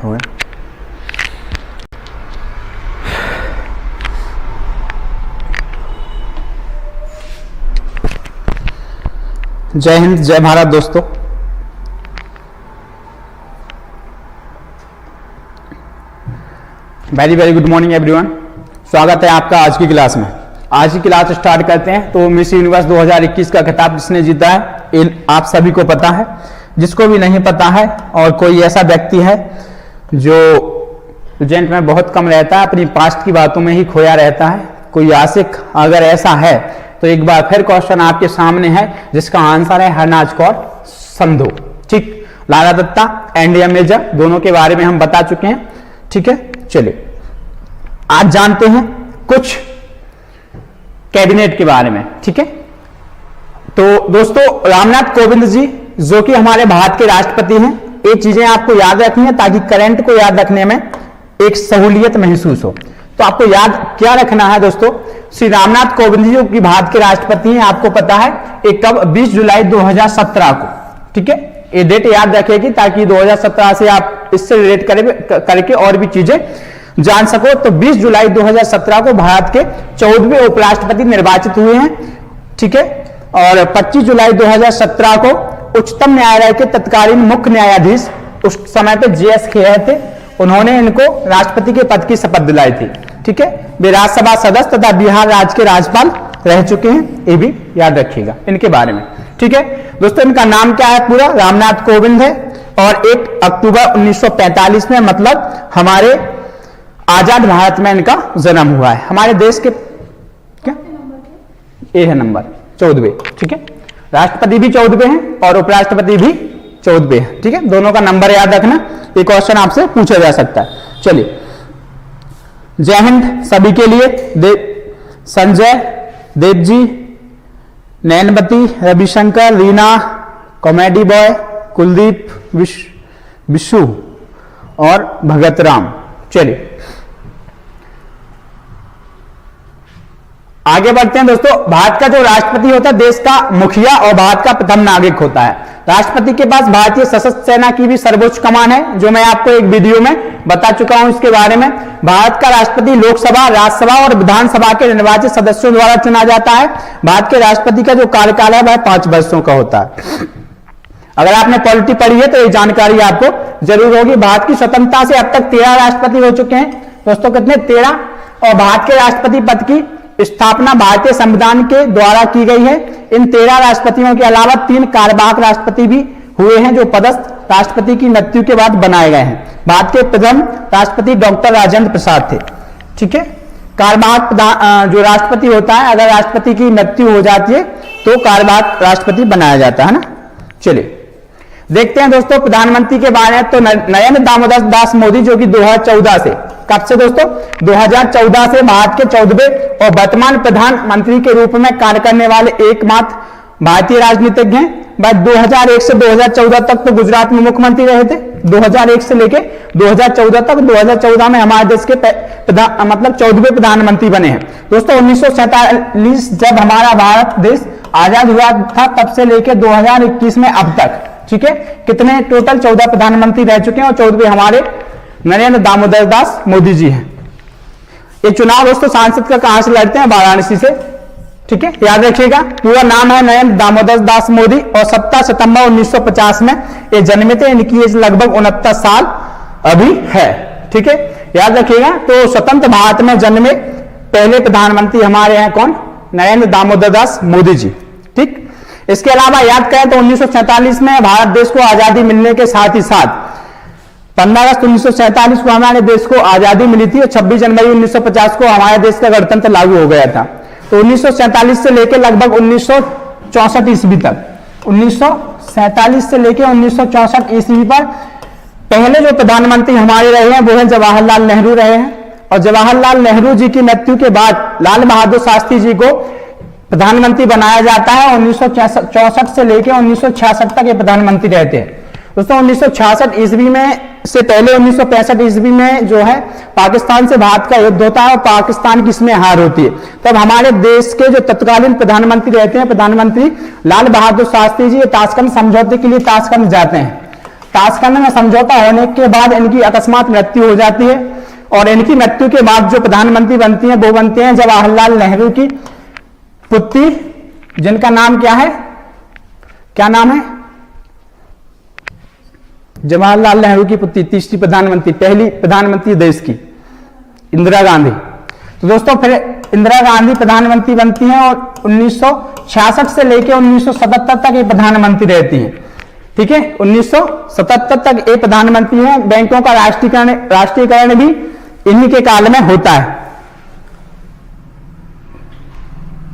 हो गया। जय हिंद, जय भारत दोस्तों। Very very good morning everyone. स्वागत है आपका आज की क्लास में। आज की क्लास स्टार्ट करते हैं। तो मिस यूनिवर्स 2021 का खिताब किसने जीता है, ये आप सभी को पता है। जिसको भी नहीं पता है और कोई ऐसा व्यक्ति है जो प्रेजेंट में बहुत कम रहता है, अपनी पास्ट की बातों में ही खोया रहता है, कोई आशिक अगर ऐसा है तो एक बार फिर क्वेश्चन आपके सामने है जिसका आंसर है हरनाज कौर संधू। ठीक, लारा दत्ता एंड मेजर दोनों के बारे में हम बता चुके हैं। ठीक है, चलिए आज जानते हैं कुछ कैबिनेट के बारे में। ठीक है, तो दोस्तों रामनाथ कोविंद जी जो कि हमारे भारत के राष्ट्रपति हैं, ये चीजें आपको याद रखनी है ताकि करंट को याद रखने में एक सहूलियत महसूस हो। तो आपको याद क्या रखना है दोस्तों, श्री रामनाथ कोविंद जी जो कि भारत के राष्ट्रपति हैं, आपको पता है एक कब 20 जुलाई 2017 को। ठीक है, ये डेट याद रखेगी ताकि 2017 से आप इससे रिलेट करके और भी चीजें जान सको। तो 20 जुलाई 2017 को भारत के 14वें उपराष्ट्रपति निर्वाचित हुए हैं। ठीक है, और 25 जुलाई 2017 को उच्चतम न्यायालय के तत्कालीन मुख्य न्यायाधीश उस समय पे JS खेर थे, उन्होंने इनको राष्ट्रपति के पद की शपथ दिलाई थी। ठीक है, वे राज्यसभा सदस्य तथा बिहार राज्य के राज्यपाल रह चुके हैं, ये भी याद रखिएगा इनके बारे में। ठीक है दोस्तों, इनका नाम क्या है पूरा, रामनाथ कोविंद है और 1 अक्टूबर 1945 में मतलब हमारे आजाद भारत में इनका जन्म हुआ है। हमारे देश के क्या ये है नंबर 14वें। ठीक है, राष्ट्रपति भी 14वें हैं और उपराष्ट्रपति भी 14वें हैं। ठीक है, दोनों का नंबर याद रखना, ये क्वेश्चन आपसे पूछा जा सकता है। चलिए, जय हिंद सभी के लिए। संजय, देव जी, नैनवती, रविशंकर, रीना, कॉमेडी बॉय, कुलदीप, विशु और भगत राम। चलिए आगे बढ़ते हैं दोस्तों। भारत का जो राष्ट्रपति होता है देश का मुखिया और भारत का प्रथम नागरिक होता है। राष्ट्रपति के पास भारतीय सशस्त्र सेना की भी सर्वोच्च कमान है, जो मैं आपको एक वीडियो में बता चुका हूं इसके बारे में। भारत का राष्ट्रपति लोकसभा, राज्यसभा और विधानसभा के निर्वाचित सदस्यों द्वारा चुना जाता है। भारत के राष्ट्रपति का जो कार्यकाल है वह 5 वर्षों का होता है। अगर आपने पॉलिटी पढ़ी है तो ये जानकारी आपको जरूर होगी। भारत की स्वतंत्रता से अब तक 13 राष्ट्रपति हो चुके हैं दोस्तों, कितने 13। और भारत के राष्ट्रपति पद की स्थापना भारतीय संविधान के द्वारा की गई है। इन 13 राष्ट्रपतियों के अलावा 3 कार्यवाहक राष्ट्रपति भी हुए हैं जो पदस्थ राष्ट्रपति की मृत्यु के बाद बनाए गए हैं। भारत के प्रथम राष्ट्रपति डॉक्टर राजेंद्र प्रसाद थे। ठीक है, कार्यवाहक जो राष्ट्रपति होता है, अगर राष्ट्रपति की मृत्यु हो जाती है तो कार्यवाहक राष्ट्रपति बनाया जाता है ना। चलिए देखते हैं दोस्तों प्रधानमंत्री के बारे में। तो नरेंद्र दामोदर दास मोदी जो कि 2014 से, कब से दोस्तों, 2014 से भारत के 14वें और वर्तमान प्रधानमंत्री के रूप में कार्य करने वाले एकमात्र भारतीय राजनीतिज्ञ हैं। वह 2001 से 2014 तक तो गुजरात में मुख्यमंत्री रहे थे। 2001 से लेके 2014 तक, 2014 में हमारे देश के मतलब 14वें प्रधानमंत्री बने हैं दोस्तों। 1947 जब हमारा भारत देश आजाद हुआ था तब से लेके 2021 में अब तक, ठीक है, कितने टोटल 14 प्रधानमंत्री रह चुके हैं और 14वें हमारे नरेंद्र दामोदर दास मोदी जी हैं। ये चुनाव दोस्तों सांसद का कहां से लड़ते हैं, वाराणसी से। ठीक है, याद रखिएगा पूरा नाम है नरेंद्र दामोदर दास मोदी और 17 सितंबर 1950 में ये जन्मे थे। इनकी एज लगभग 69 साल अभी है। ठीक है, याद रखिएगा। तो स्वतंत्र भारत में जन्मे पहले प्रधानमंत्री हमारे हैं कौन, नरेंद्र दामोदर दास मोदी जी। ठीक, इसके अलावा याद करें तो 1947 में भारत देश को आजादी मिलने के साथ ही साथ 15 अगस्त 1947 को हमारे देश को आजादी मिली थी और 26 जनवरी 1950 को हमारे देश का गणतंत्र लागू हो गया था। तो 1947 से लेकर लगभग 1964 ईस्वी तक, 1947 से लेकर 1964 ईस्वी पर पहले जो प्रधानमंत्री हमारे रहे हैं वो है जवाहरलाल नेहरू रहे हैं। और जवाहरलाल नेहरू जी की मृत्यु के बाद लाल बहादुर शास्त्री जी को प्रधानमंत्री बनाया जाता है। 1964 से लेकर 1966 तक ये प्रधानमंत्री रहते हैं दोस्तों। 1966 ईस्वी में से पहले 1965 ईस्वी में जो है पाकिस्तान से भारत का युद्ध होता है और पाकिस्तान की इसमें हार होती है। तब हमारे देश के जो तत्कालीन प्रधानमंत्री रहते हैं, प्रधानमंत्री लाल बहादुर शास्त्री जी, ताशकंद समझौते के लिए ताशकंद जाते हैं। ताशकंद में समझौता होने के बाद इनकी अकस्मात मृत्यु हो जाती है और इनकी मृत्यु के बाद जो प्रधानमंत्री बनती हैं वो बनते हैं जवाहरलाल नेहरू की पुत्री, जिनका नाम क्या है, क्या नाम है, जवाहरलाल नेहरू की पुत्री, तीसरी प्रधानमंत्री, पहली प्रधानमंत्री देश की, इंदिरा गांधी। तो दोस्तों फिर इंदिरा गांधी प्रधानमंत्री बनती हैं और 1966 से लेकर 1977 तक ये प्रधानमंत्री रहती हैं। ठीक है, 1977 तक ये प्रधानमंत्री हैं। बैंकों का राष्ट्रीयकरण भी इन्हीं के काल में होता है।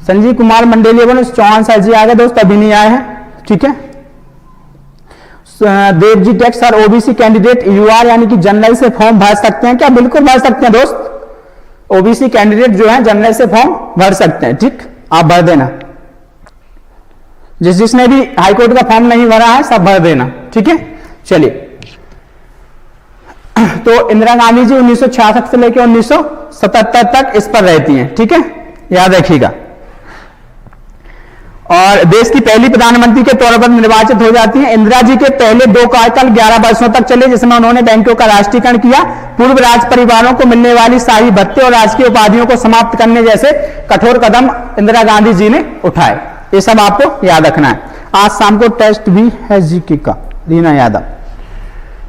संजीव कुमार मंडेलिया बोले चौहान सर जी आ गए दोस्त, अभी नहीं आए हैं। ठीक है, देवजी टेक्स sir OBC candidate you are यानी कि जनरल से फॉर्म भर सकते हैं क्या? बिल्कुल भर सकते हैं दोस्त, ओबीसी कैंडिडेट जो है जनरल से फॉर्म भर सकते हैं। ठीक, आप भर देना, जिसने भी हाईकोर्ट का फॉर्म नहीं भरा है सब भर देना। ठीक है, चलिए। तो इंदिरा गांधी जी 1966 से लेकर 1977 तक इस पर रहती हैं। ठीक है, याद रखिएगा। और देश की पहली प्रधानमंत्री के तौर पर निर्वाचित हो जाती हैं। इंदिरा जी के पहले 2 कार्यकाल 11 वर्षों तक चले, जिसमें उन्होंने बैंकों का राष्ट्रीयकरण किया, पूर्व राज परिवारों को मिलने वाली शाही भत्ते और राजकीय उपाधियों को समाप्त करने जैसे कठोर कदम इंदिरा गांधी जी ने उठाए। ये सब आपको याद रखना है। आज शाम को टेस्ट भी है जीके का, रीना यादव।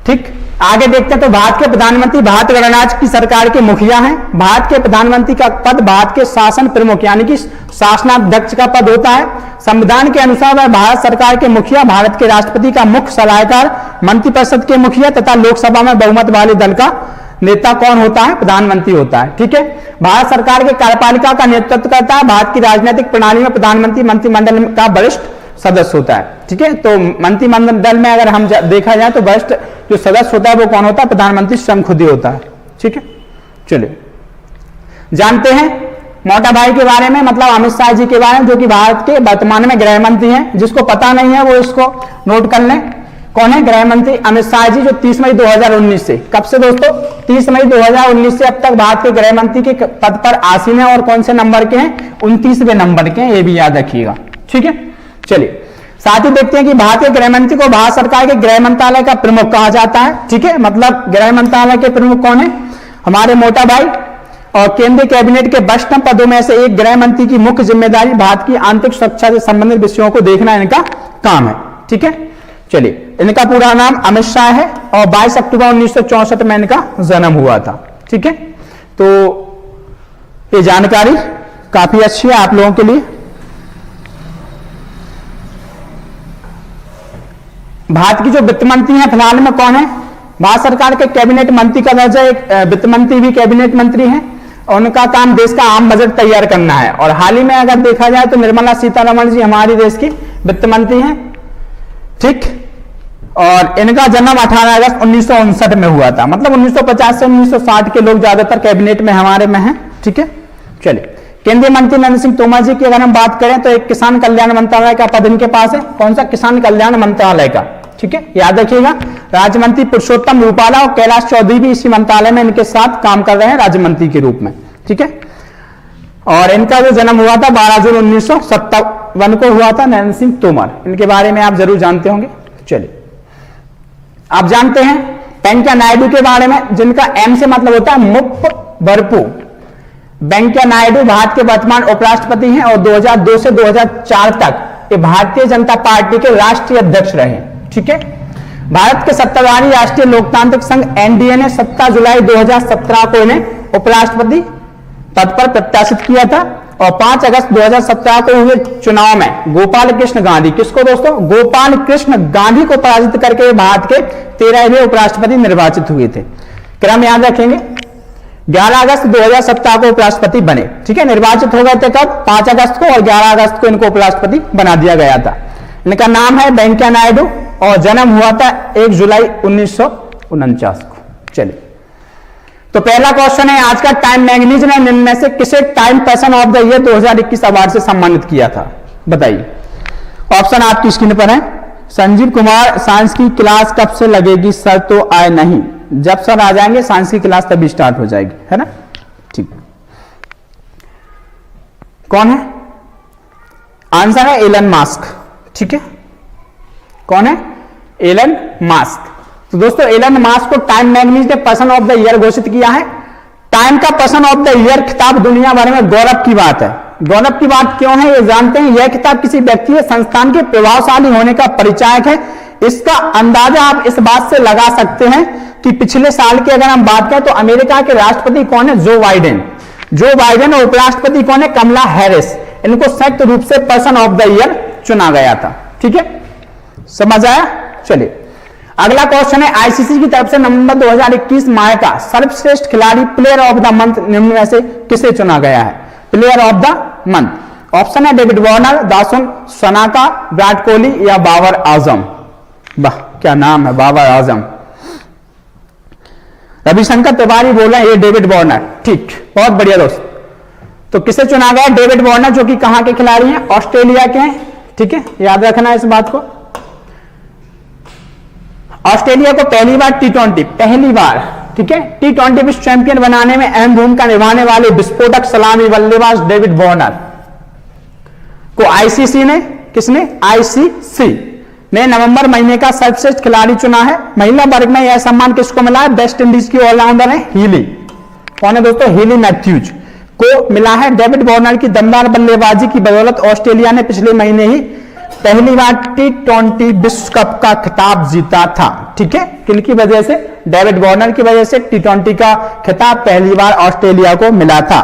ठीक, आगे देखते हैं। तो भारत के प्रधानमंत्री भारत गणराज्य की सरकार के मुखिया हैं। भारत के प्रधानमंत्री का पद भारत के शासन प्रमुख यानी कि शासनाध्यक्ष का पद होता है। संविधान के अनुसार वह भारत सरकार के मुखिया, भारत के राष्ट्रपति का मुख्य सलाहकार, मंत्रिपरिषद के मुखिया तथा लोकसभा में बहुमत वाले दल का नेता कौन होता है? प्रधानमंत्री होता है। ठीक है, भारत सरकार के कार्यपालिका का नेतृत्व करता है। भारत की राजनीतिक प्रणाली में प्रधानमंत्री मंत्रिमंडल का वरिष्ठ सदस्य होता है। ठीक है, तो मंत्रिमंडल में अगर हम देखा जाए तो वरिष्ठ जो सदस्य होता है वो कौन होता है? प्रधानमंत्री स्वयं खुद ही होता है। ठीक है, चलिए जानते हैं मोटा भाई के बारे में, मतलब अमित शाह जी के बारे में, जो कि भारत के वर्तमान में गृह मंत्री हैं। जिसको पता नहीं है वो इसको नोट कर लें। कौन है गृह मंत्री? अमित शाह जी, जो 30 मई 2019 से, कब से दोस्तों? 30 मई 2019 से अब तक भारत के गृह मंत्री के पद पर आसीन है। और कौन से नंबर के हैं? 29वें नंबर के हैं, ये भी याद रखिएगा। ठीक है, चलिए साथ ही देखते हैं कि भारतीय गृह मंत्री को भारत सरकार के गृह मंत्रालय का प्रमुख कहा जाता है। ठीक है, मतलब गृह मंत्रालय के प्रमुख कौन है? हमारे मोटा भाई। और केंद्रीय कैबिनेट के वरिष्ठ पदों में से एक गृह मंत्री की मुख्य जिम्मेदारी भारत की आंतरिक सुरक्षा से संबंधित विषयों को देखना इनका काम है। ठीक है, चलिए इनका पूरा नाम अमित शाह है और 22 अक्टूबर 1964 में इनका जन्म हुआ था। ठीक है, तो ये जानकारी काफी अच्छी है आप लोगों के लिए। भारत की जो वित्त मंत्री है फिलहाल में कौन है? भारत सरकार के कैबिनेट मंत्री का दर्जा एक वित्त मंत्री भी कैबिनेट मंत्री हैं और उनका काम देश का आम बजट तैयार करना है। और हाल ही में अगर देखा जाए तो निर्मला सीतारमण जी हमारी देश की वित्त मंत्री हैं। ठीक, और इनका जन्म 18 अगस्त 1959 में हुआ था। मतलब 1950 से 1960 के लोग ज्यादातर कैबिनेट में हमारे में हैं। ठीक है, चलिए केंद्रीय मंत्री नरेंद्र सिंह तोमर जी की अगर हम बात करें तो एक किसान कल्याण मंत्रालय का पद इनके पास है। कौन सा? किसान कल्याण मंत्रालय का। ठीक है, याद रखिएगा। राज्य मंत्री पुरुषोत्तम रूपाला और कैलाश चौधरी भी इसी मंत्रालय में इनके साथ काम कर रहे हैं राज्य मंत्री के रूप में। ठीक है, और इनका जो जन्म हुआ था 12 जून 1957 को हुआ था। नरेंद्र सिंह तोमर, इनके बारे में आप जरूर जानते होंगे। चलिए आप जानते हैं वेंकैया नायडू के बारे में, जिनका एम से मतलब होता है मुप्प बरपू। वेंकैया नायडू भारत के वर्तमान उपराष्ट्रपति हैं और 2002 से 2004 तक ये भारतीय जनता पार्टी के राष्ट्रीय अध्यक्ष रहे। ठीक है, भारत के सत्ताधारी राष्ट्रीय लोकतांत्रिक संघ एनडीए ने 17 जुलाई 2017 को इन्हें उपराष्ट्रपति पद पर प्रत्याशित किया था। और 5 अगस्त 2017 को हुए चुनाव में गोपाल कृष्ण गांधी, किसको दोस्तों? गोपाल कृष्ण गांधी को पराजित करके भारत के 13वें उपराष्ट्रपति निर्वाचित हुए थे। क्रम याद रखेंगे। 11 अगस्त 2017 को उपराष्ट्रपति बने। ठीक है, निर्वाचित हो गए थे कब? 5 अगस्त को, और 11 अगस्त को इनको उपराष्ट्रपति बना दिया गया था। इनका नाम है वेंकैया नायडू और जन्म हुआ था 1 जुलाई 1949 को। चलिए, तो पहला क्वेश्चन है आज का, टाइम मैगजीन ने निम्न में से किसे time person of the year 2021 award से सम्मानित किया था? बताइए। ऑप्शन आपकी स्क्रीन पर है। संजीव कुमार, साइंस की क्लास कब से लगेगी सर? तो आए नहीं, जब सर आ जाएंगे साइंस की क्लास तभी स्टार्ट हो जाएगी, है ना? ठीक, कौन है? आंसर है एलन मास्क। ठीक है, कौन है? Elon Musk. तो दोस्तों एलन मास्क को टाइम मैगजीन ने पर्सन ऑफ द ईयर घोषित किया है। टाइम का पर्सन ऑफ द ईयर खिताब दुनिया भर में गौरव की बात है। गौरव की बात क्यों है ये जानते हैं। यह खिताब किसी व्यक्ति या संस्थान के प्रभावशाली होने का परिचायक है। इसका अंदाजा आप इस बात से लगा सकते हैं कि पिछले साल की अगर हम बात करें तो अमेरिका के राष्ट्रपति कौन है, जो बाइडेन। जो बाइडेन और उपराष्ट्रपति कौन है, कमला हैरिस। इनको संयुक्त रूप से पर्सन ऑफ द ईयर चुना गया था। ठीक है, समझ आया। चलिए अगला क्वेश्चन है, आईसीसी की तरफ से नवंबर 2021 माह का सर्वश्रेष्ठ खिलाड़ी प्लेयर ऑफ द मंथ निम्न में से किसे चुना गया है। Player of the month option है डेविड वार्नर, दासुन सनाका, विराट कोहली या बाबर आजम। वाह क्या नाम है, बाबर आजम। रविशंकर तिवारी बोल रहे हैं ये डेविड वार्नर। ठीक, बहुत बढ़िया दोस्त। तो किसे चुना गया, डेविड वार्नर, जो कि कहां के खिलाड़ी हैं, ऑस्ट्रेलिया के हैं। ठीक है, याद रखना इस बात को। ऑस्ट्रेलिया को पहली बार टी20, पहली बार, ठीक है, टी20 विश्व चैंपियन बनाने में अहम भूमिका निभाने वाले विस्फोटक सलामी बल्लेबाज डेविड वार्नर को आईसीसी ने, किसने, आईसीसी ने नवंबर महीने का सर्वश्रेष्ठ खिलाड़ी चुना है। महिला वर्ग में यह सम्मान किसको मिला है, वेस्ट इंडीज की ऑलराउंडर है हीली। कौन है दोस्तों, हीली मैथ्यूज को मिला है। डेविड वार्नर की दमदार बल्लेबाजी की बदौलत ऑस्ट्रेलिया ने पिछले महीने ही पहली बार टी20 विश्व कप का खिताब जीता था। ठीक है, किनकी वजह से, डेविड वार्नर की वजह से टी20 का खिताब पहली बार ऑस्ट्रेलिया को मिला था।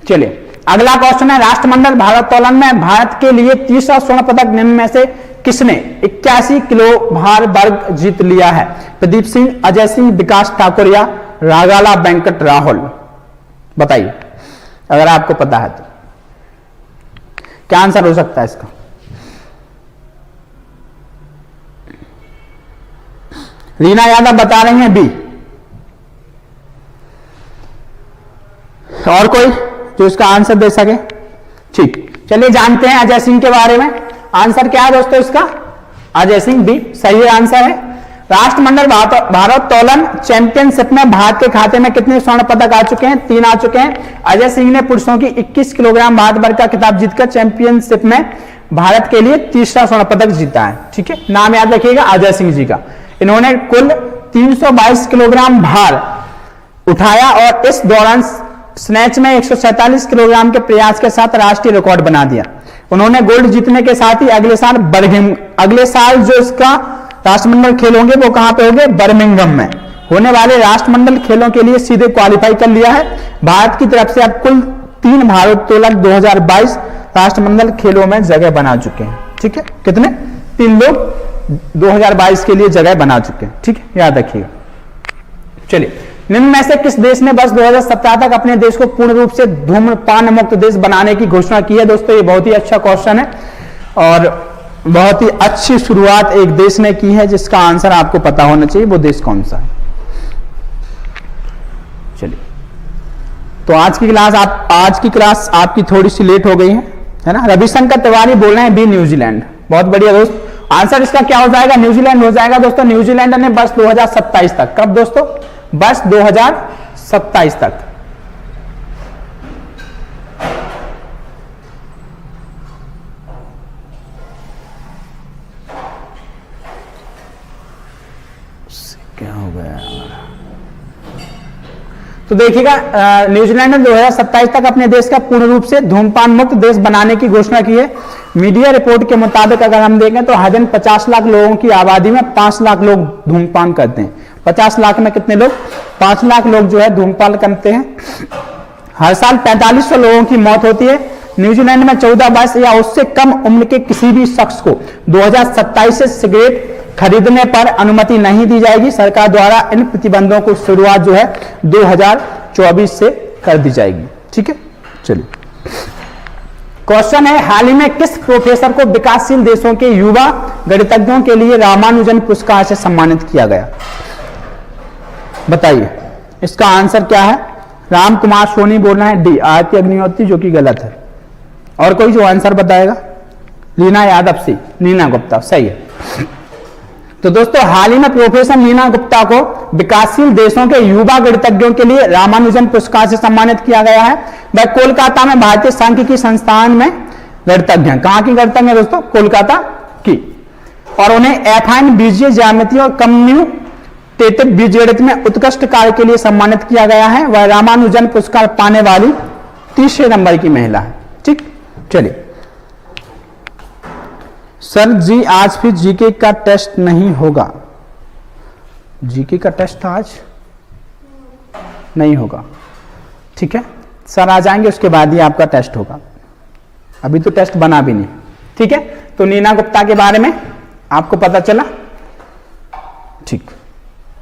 चलिए अगला क्वेश्चन है, राष्ट्रमंडल भारोत्तोलन में भारत के लिए तीसरा स्वर्ण पदक निम्न में से किसने 81 किलो भार वर्ग जीत लिया है। प्रदीप सिंह, अजय सिंह, विकास ठाकुर या रागाला वेंकट राहुल। बताइए अगर आपको पता है तो क्या आंसर हो सकता है इसका। रीना यादव बता रही हैं बी। और कोई जो इसका आंसर दे सके। ठीक, चलिए जानते हैं अजय सिंह के बारे में। आंसर क्या है दोस्तों इसका, अजय सिंह बी सही आंसर है। राष्ट्रमंडल भारोत्तोलन चैंपियनशिप में भारत के खाते में कितने स्वर्ण पदक आ चुके हैं, 3 आ चुके हैं। अजय सिंह ने पुरुषों की 21 किलोग्राम भारत वर्ग का खिताब जीतकर चैंपियनशिप में भारत के लिए तीसरा स्वर्ण पदक जीता है। ठीक है, नाम याद रखिएगा अजय सिंह जी का। इन्होंने कुल 322 किलोग्राम भार उठाया और इस दौरान स्नैच में 147 किलोग्राम के प्रयास के साथ राष्ट्रीय रिकॉर्ड बना दिया। उन्होंने गोल्ड जीतने के साथ ही अगले साल जो इसका राष्ट्रमंडल खेल होंगे वो कहां पे होंगे, बर्मिंघम में होने वाले राष्ट्रमंडल खेलों के लिए सीधे क्वालिफाई कर लिया है। भारत की तरफ से अब कुल 3 भारोत्तोलक 2022 राष्ट्रमंडल खेलों में जगह बना चुके हैं। ठीक है, कितने, 3 लोग 2022 के लिए जगह बना चुके हैं। ठीक है, याद रखिएगा। चलिए निम्न में से किस देश ने वर्ष 2017 तक अपने देश को पूर्ण रूप से धूम्रपान मुक्त देश बनाने की घोषणा की है। दोस्तों ये बहुत ही अच्छा क्वेश्चन है और बहुत ही अच्छी शुरुआत एक देश ने की है जिसका आंसर आपको पता होना चाहिए। वो देश कौन सा है। चलिए तो आज की क्लास आपकी थोड़ी सी लेट हो गई है ना। रविशंकर तिवारी बोल रहे हैं बी न्यूजीलैंड। बहुत बढ़िया दोस्त, आंसर इसका क्या हो जाएगा, न्यूजीलैंड हो जाएगा। दोस्तों न्यूजीलैंड ने वर्ष 2027 तक, कब दोस्तों, वर्ष 2027 तक क्या हो गया। तो देखिएगा न्यूजीलैंड ने 2027 तक अपने देश का पूर्ण रूप से धूम्रपान मुक्त देश बनाने की घोषणा की है। मीडिया रिपोर्ट के मुताबिक अगर हम देखें तो हर दिन 50 लाख लोगों की आबादी में 5 लाख लोग धूम्रपान करते हैं। 50 लाख में कितने लोग, 5 लाख लोग जो है धूम्रपान करते हैं। हर साल 4500 लोगों की मौत होती है। न्यूजीलैंड में 14 वर्ष या उससे कम उम्र के किसी भी शख्स को 2027 से सिगरेट खरीदने पर अनुमति नहीं दी जाएगी। सरकार द्वारा इन प्रतिबंधों को शुरुआत जो है 2024 से कर दी जाएगी। ठीक है, चलिए क्वेश्चन है, हाल ही में किस प्रोफेसर को विकासशील देशों के युवा गणितज्ञों के लिए रामानुजन पुरस्कार से सम्मानित किया गया। बताइए इसका आंसर क्या है। राम कुमार सोनी बोलना है डी आरती अग्निहोत्री, जो कि गलत है। और कोई जो आंसर बताएगा, लीना यादव सी, नीना गुप्ता, सही है। तो दोस्तों हाल ही में प्रोफेसर नीना गुप्ता को विकासशील देशों के युवा गणितज्ञों के लिए रामानुजन पुरस्कार से सम्मानित किया गया है। वह कोलकाता में भारतीय सांख्यिकी संस्थान में गणितज्ञ हैं। कहां की गणितज्ञ दोस्तों, कोलकाता की। और उन्हें एफाइन बीजीय ज्यामिति और कम्यूटेटिव बीजगणित में उत्कृष्ट कार्य के लिए सम्मानित किया गया है। वह रामानुजन पुरस्कार पाने वाली तीसरे नंबर की महिला है। ठीक, चलिए। सर जी आज फिर जीके का टेस्ट नहीं होगा। जीके का टेस्ट आज नहीं होगा, ठीक है। सर आ जाएंगे, उसके बाद ही आपका टेस्ट होगा। अभी तो टेस्ट बना भी नहीं, ठीक है। तो नीना गुप्ता के बारे में आपको पता चला, ठीक।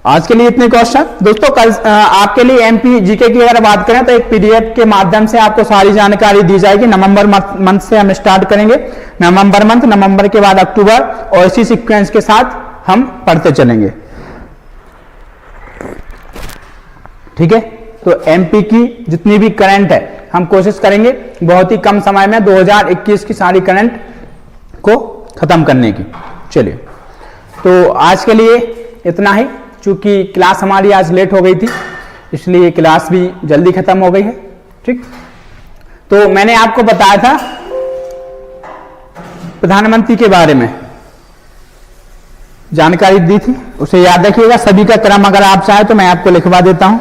आज के लिए इतने क्वेश्चन दोस्तों। कल आपके लिए एमपी जीके की अगर बात करें तो एक पीडीएफ के माध्यम से आपको सारी जानकारी दी जाएगी। नवंबर मंथ से हम स्टार्ट करेंगे, नवंबर मंथ, नवंबर के बाद अक्टूबर, और इसी सीक्वेंस के साथ हम पढ़ते चलेंगे, ठीक है। तो एमपी की जितनी भी करंट है हम कोशिश करेंगे बहुत ही कम समय में 2021 की सारी करंट को खत्म करने की। चलिए, तो आज के लिए इतना ही। चूंकि क्लास हमारी आज लेट हो गई थी, इसलिए क्लास भी जल्दी खत्म हो गई है, ठीक। तो मैंने आपको बताया था प्रधानमंत्री के बारे में जानकारी दी थी, उसे याद रखिएगा। सभी का क्रम अगर आप चाहे तो मैं आपको लिखवा देता हूं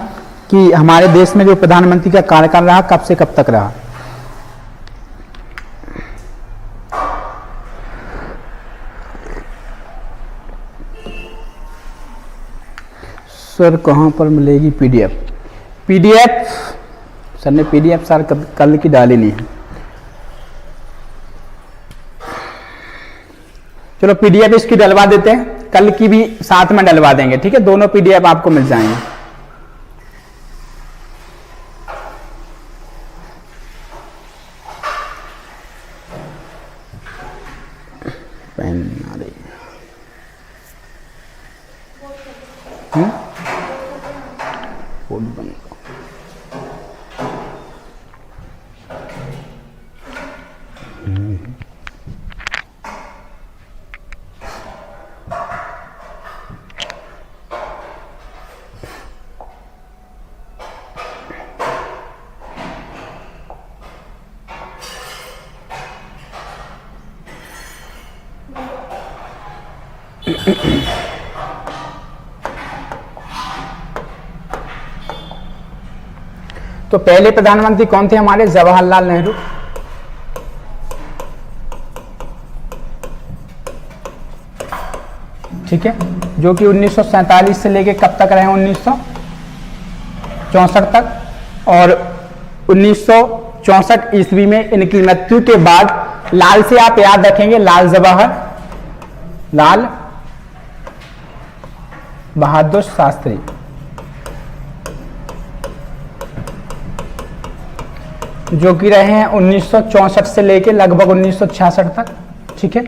कि हमारे देश में जो प्रधानमंत्री का कार्यकाल रहा कब से कब तक रहा। सर कहां पर मिलेगी पीडीएफ? पीडीएफ सर ने पीडीएफ सर कल की डाली नहीं है। चलो पीडीएफ इसकी डलवा देते हैं, कल की भी साथ में डलवा देंगे, ठीक है। दोनों पीडीएफ आपको मिल जाएंगे। पेन आ रही है, कोड बन तो पहले प्रधानमंत्री कौन थे हमारे? जवाहरलाल नेहरू। ठीक है, जो कि 1947 से लेके कब तक रहे? 1964 तक। और 1964 ईस्वी में इनकी मृत्यु के बाद लाल से आप याद रखेंगे, लाल बहादुर शास्त्री, जो कि रहे हैं 1964 से लेके लगभग 1966 तक, ठीक है।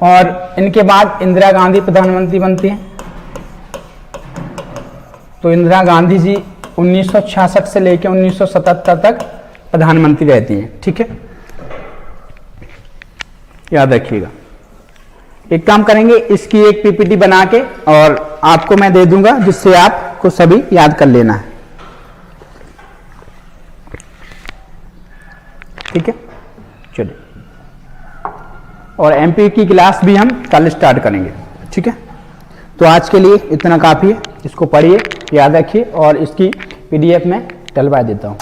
और इनके बाद इंदिरा गांधी प्रधानमंत्री बनती हैं। तो इंदिरा गांधी जी 1966 से लेके 1977 तक प्रधानमंत्री रहती हैं, ठीक है, याद रखिएगा। एक काम करेंगे, इसकी एक पीपीटी बना के और आपको मैं दे दूंगा, जिससे आपको सभी याद कर लेना है, ठीक है। चलिए, और एमपी की क्लास भी हम कल स्टार्ट करेंगे, ठीक है। तो आज के लिए इतना काफी है, इसको पढ़िए, याद रखिए और इसकी पीडीएफ में डलवा देता हूं।